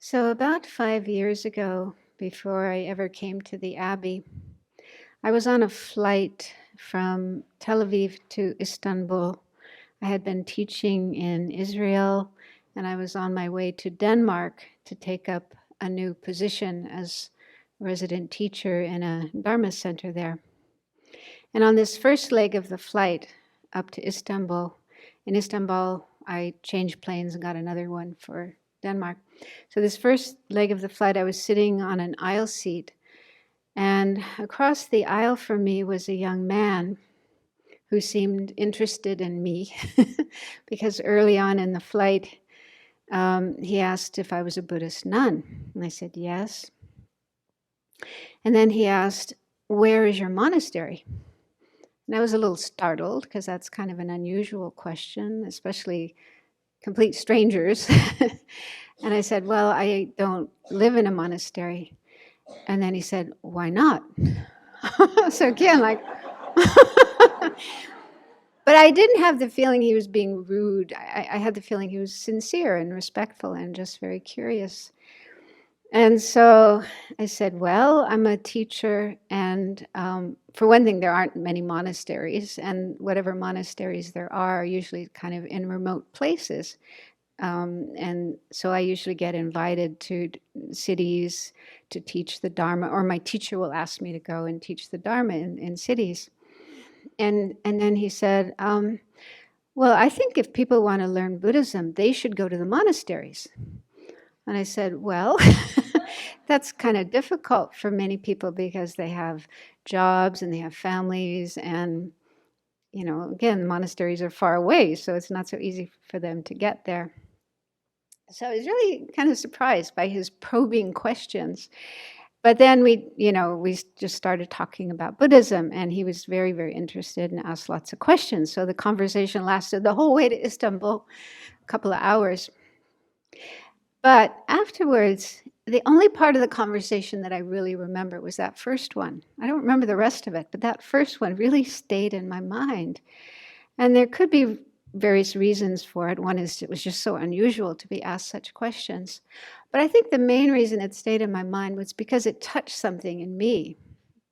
So, about 5 years ago, before I ever came to the Abbey, I was on a flight from Tel Aviv to Istanbul. I had been teaching in Israel, and I was on my way to Denmark to take up a new position as resident teacher in a Dharma center there. And on this first leg of the flight up to Istanbul, in Istanbul, I changed planes and got another one for Denmark. So this first leg of the flight, I was sitting on an aisle seat, and across the aisle from me was a young man who seemed interested in me because early on in the flight, he asked if I was a Buddhist nun, and I said yes. And then he asked, "Where is your monastery?" And I was a little startled because that's kind of an unusual question, especially complete strangers. And I said, "Well, I don't live in a monastery." And then he said, "Why not?" So again, like, but I didn't have the feeling he was being rude. I had the feeling he was sincere and respectful and just very curious. And so I said, "Well, I'm a teacher, and for one thing, there aren't many monasteries, and whatever monasteries there are usually kind of in remote places. And so I usually get invited to cities to teach the Dharma, or my teacher will ask me to go and teach the Dharma in cities." And then he said, "Well, I think if people want to learn Buddhism, they should go to the monasteries." And I said, "Well, that's kind of difficult for many people because they have jobs and they have families, and again, monasteries are far away, so it's not so easy for them to get there." So I was really kind of surprised by his probing questions. But then we just started talking about Buddhism, and he was very, very interested and asked lots of questions. So the conversation lasted the whole way to Istanbul, a couple of hours. But afterwards, the only part of the conversation that I really remember was that first one. I don't remember the rest of it, but that first one really stayed in my mind. And there could be various reasons for it. One is it was just so unusual to be asked such questions. But I think the main reason it stayed in my mind was because it touched something in me,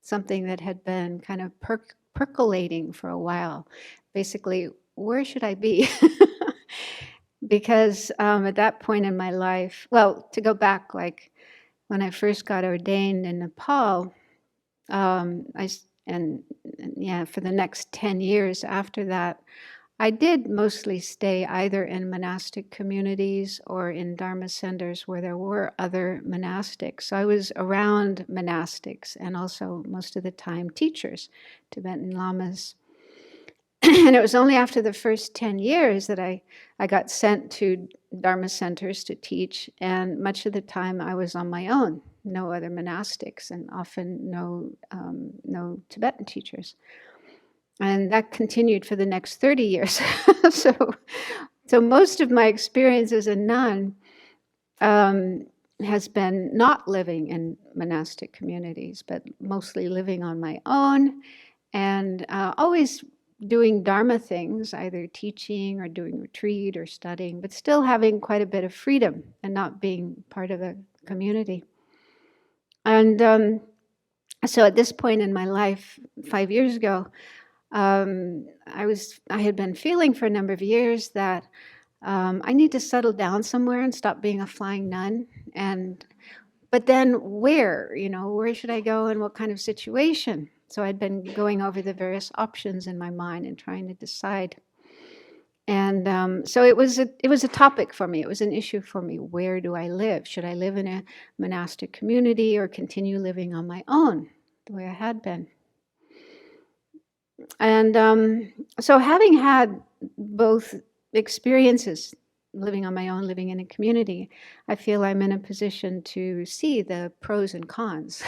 something that had been kind of percolating for a while. Basically, where should I be? Because at that point in my life, well, to go back, like when I first got ordained in Nepal, for the next 10 years after that, I did mostly stay either in monastic communities or in Dharma centers where there were other monastics. So I was around monastics and also most of the time teachers, Tibetan lamas. And it was only after the first 10 years that I got sent to Dharma centers to teach, and much of the time I was on my own, no other monastics, and often no Tibetan teachers. And that continued for the next 30 years. So most of my experience as a nun has been not living in monastic communities, but mostly living on my own, and always doing Dharma things, either teaching or doing retreat or studying, but still having quite a bit of freedom and not being part of a community. And so at this point in my life, 5 years ago, I had been feeling for a number of years that I need to settle down somewhere and stop being a flying nun. But then where should I go and what kind of situation? So I'd been going over the various options in my mind and trying to decide. And so it was a topic for me. It was an issue for me. Where do I live? Should I live in a monastic community or continue living on my own the way I had been? And so having had both experiences, living on my own, living in a community, I feel I'm in a position to see the pros and cons.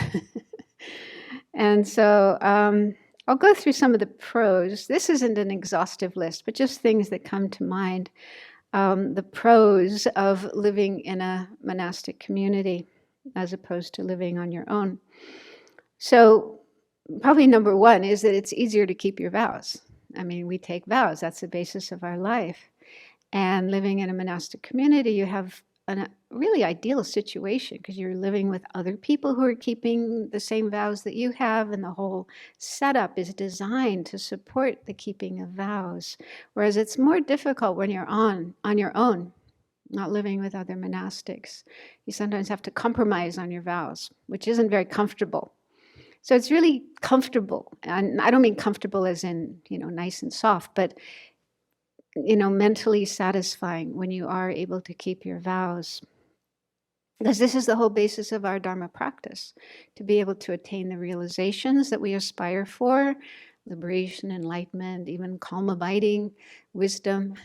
And so I'll go through some of the pros. This isn't an exhaustive list, but just things that come to mind. The pros of living in a monastic community as opposed to living on your own. So probably number one is that it's easier to keep your vows. I mean, we take vows. That's the basis of our life. And living in a monastic community, you have a really ideal situation because you're living with other people who are keeping the same vows that you have, and the whole setup is designed to support the keeping of vows. Whereas it's more difficult when you're on your own, not living with other monastics. You sometimes have to compromise on your vows, which isn't very comfortable. So it's really comfortable, and I don't mean comfortable as in, nice and soft, but mentally satisfying when you are able to keep your vows. Because this is the whole basis of our Dharma practice, to be able to attain the realizations that we aspire for, liberation, enlightenment, even calm abiding, wisdom.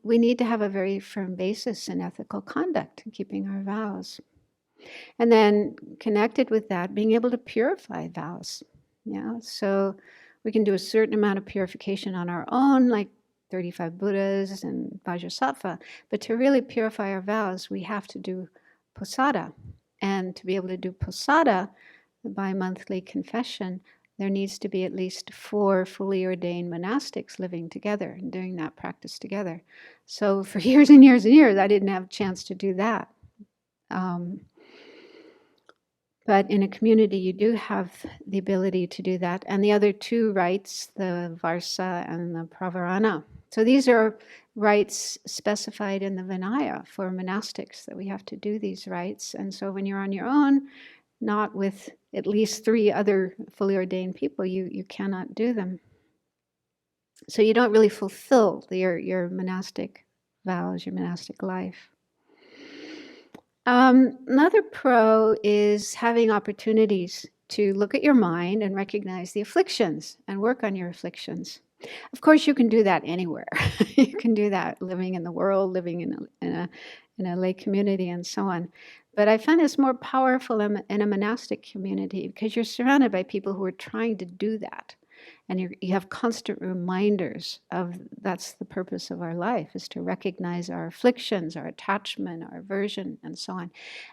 We need to have a very firm basis in ethical conduct and keeping our vows. And then connected with that, being able to purify vows. So we can do a certain amount of purification on our own, like 35 Buddhas and Vajrasattva. But to really purify our vows, we have to do posada. And to be able to do posada, the bi-monthly confession, there needs to be at least 4 fully ordained monastics living together and doing that practice together. So for years and years and years, I didn't have a chance to do that. But in a community, you do have the ability to do that. And the other 2 rites, the Varsa and the Pravarana. So these are rites specified in the Vinaya for monastics, that we have to do these rites. And so when you're on your own, not with at least 3 other fully ordained people, you cannot do them. So you don't really fulfill your monastic vows, your monastic life. Another pro is having opportunities to look at your mind and recognize the afflictions and work on your afflictions. Of course, you can do that anywhere. You can do that living in the world, living in a lay community, and so on. But I find it's more powerful in a monastic community because you're surrounded by people who are trying to do that. And you have constant reminders of that's the purpose of our life, is to recognize our afflictions, our attachment, our aversion, and so on.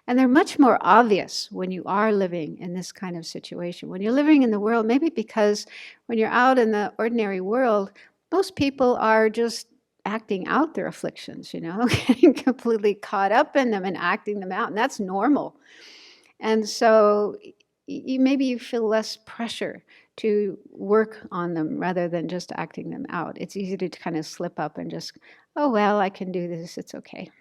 And they're much more obvious when you are living in this kind of situation. When you're living in the world, maybe because when you're out in the ordinary world, most people are just acting out their afflictions, getting completely caught up in them and acting them out. And that's normal. And so maybe you feel less pressure to work on them rather than just acting them out. It's easy to kind of slip up and just, oh, well, I can do this, it's okay.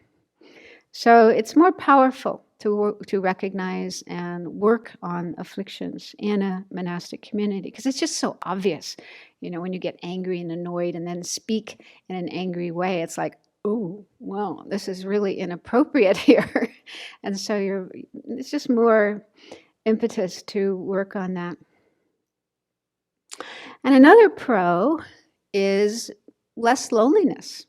So it's more powerful to recognize and work on afflictions in a monastic community, because it's just so obvious. When you get angry and annoyed and then speak in an angry way, it's like, oh, well, this is really inappropriate here. And so it's just more impetus to work on that. And another pro is less loneliness.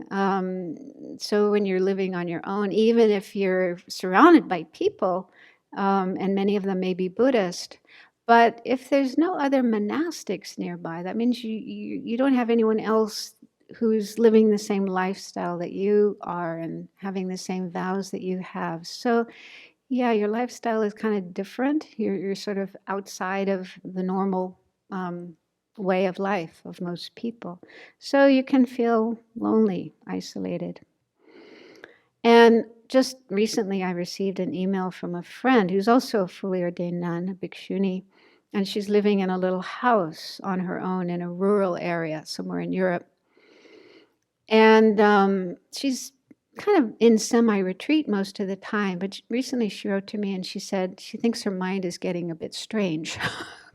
So when you're living on your own, even if you're surrounded by people, and many of them may be Buddhist, but if there's no other monastics nearby, that means you don't have anyone else who's living the same lifestyle that you are and having the same vows that you have. So yeah, your lifestyle is kind of different. You're sort of outside of the normal way of life of most people. So you can feel lonely, isolated. And just recently I received an email from a friend who's also a fully ordained nun, a bhikshuni, and she's living in a little house on her own in a rural area somewhere in Europe. And she's kind of in semi-retreat most of the time, but recently she wrote to me and she said she thinks her mind is getting a bit strange,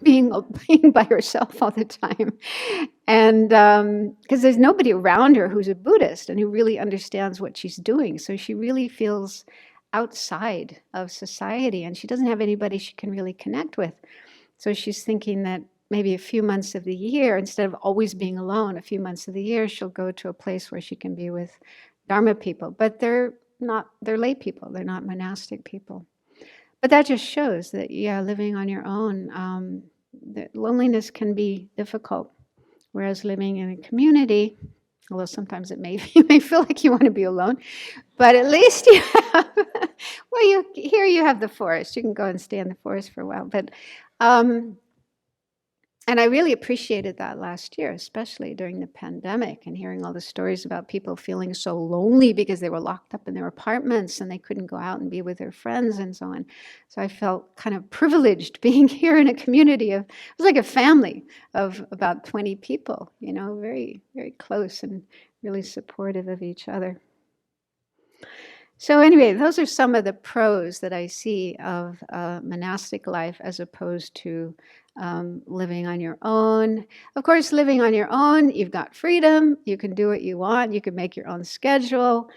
being by herself all the time. And because there's nobody around her who's a Buddhist and who really understands what she's doing. So she really feels outside of society and she doesn't have anybody she can really connect with. So she's thinking that maybe a few months of the year, instead of always being alone, a few months of the year, she'll go to a place where she can be with Dharma people, but they're lay people, they're not monastic people. But that just shows that, yeah, living on your own, that loneliness can be difficult, whereas living in a community, although sometimes you may feel like you want to be alone, but at least you have, well, here you have the forest, you can go and stay in the forest for a while, but And I really appreciated that last year, especially during the pandemic, and hearing all the stories about people feeling so lonely because they were locked up in their apartments and they couldn't go out and be with their friends and so on. So I felt kind of privileged being here in a community of, it was like a family of about 20 people, you know, very, very close and really supportive of each other. So anyway, those are some of the pros that I see of monastic life as opposed to living on your own. Of course, living on your own, you've got freedom. You can do what you want. You can make your own schedule.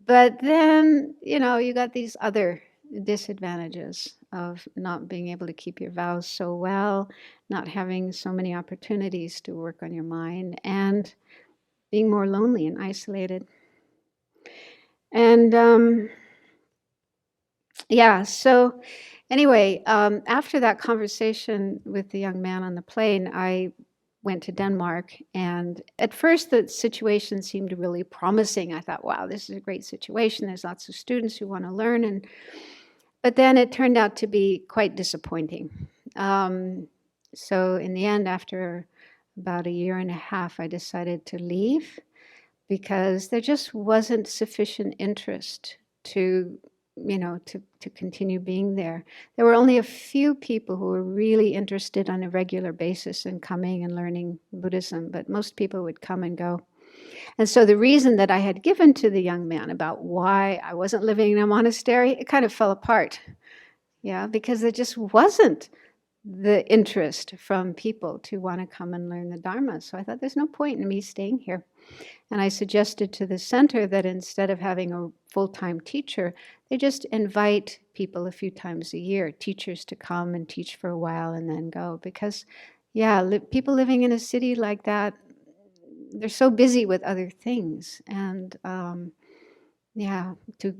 But then, you know, you got these other disadvantages of not being able to keep your vows so well, not having so many opportunities to work on your mind, and being more lonely and isolated. And yeah, so anyway, after that conversation with the young man on the plane, I went to Denmark. And at first, the situation seemed really promising. I thought, wow, this is a great situation. There's lots of students who want to learn. But then it turned out to be quite disappointing. So in the end, after about a year and a half, I decided to leave because there just wasn't sufficient interest to, you know, to continue being there. There were only a few people who were really interested on a regular basis in coming and learning Buddhism, but most people would come and go. And so the reason that I had given to the young man about why I wasn't living in a monastery, it kind of fell apart. Yeah, because there just wasn't the interest from people to want to come and learn the Dharma. So I thought there's no point in me staying here. And I suggested to the center that instead of having a full-time teacher, they just invite people a few times a year, teachers to come and teach for a while and then go. Because, yeah, people living in a city like that, they're so busy with other things. And yeah, to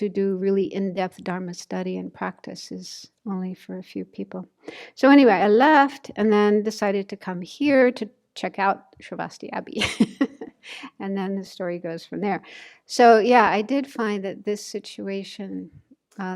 do really in-depth Dharma study and practice is only for a few people. So anyway, I left and then decided to come here to check out Sravasti Abbey. And then the story goes from there. So yeah, I did find that this situation,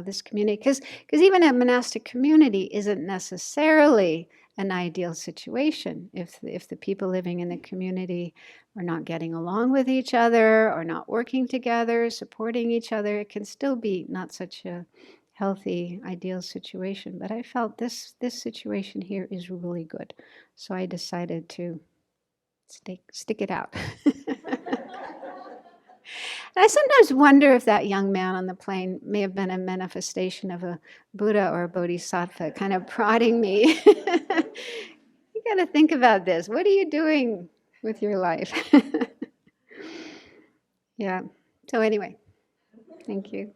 this community, because even a monastic community isn't necessarily an ideal situation if the people living in the community are not getting along with each other or not working together, supporting each other. It can still be not such a healthy, ideal situation. But I felt this situation here is really good. So I decided to stick it out. And I sometimes wonder if that young man on the plane may have been a manifestation of a Buddha or a Bodhisattva kind of prodding me. You got to think about this. What are you doing with your life? Yeah. So anyway, thank you.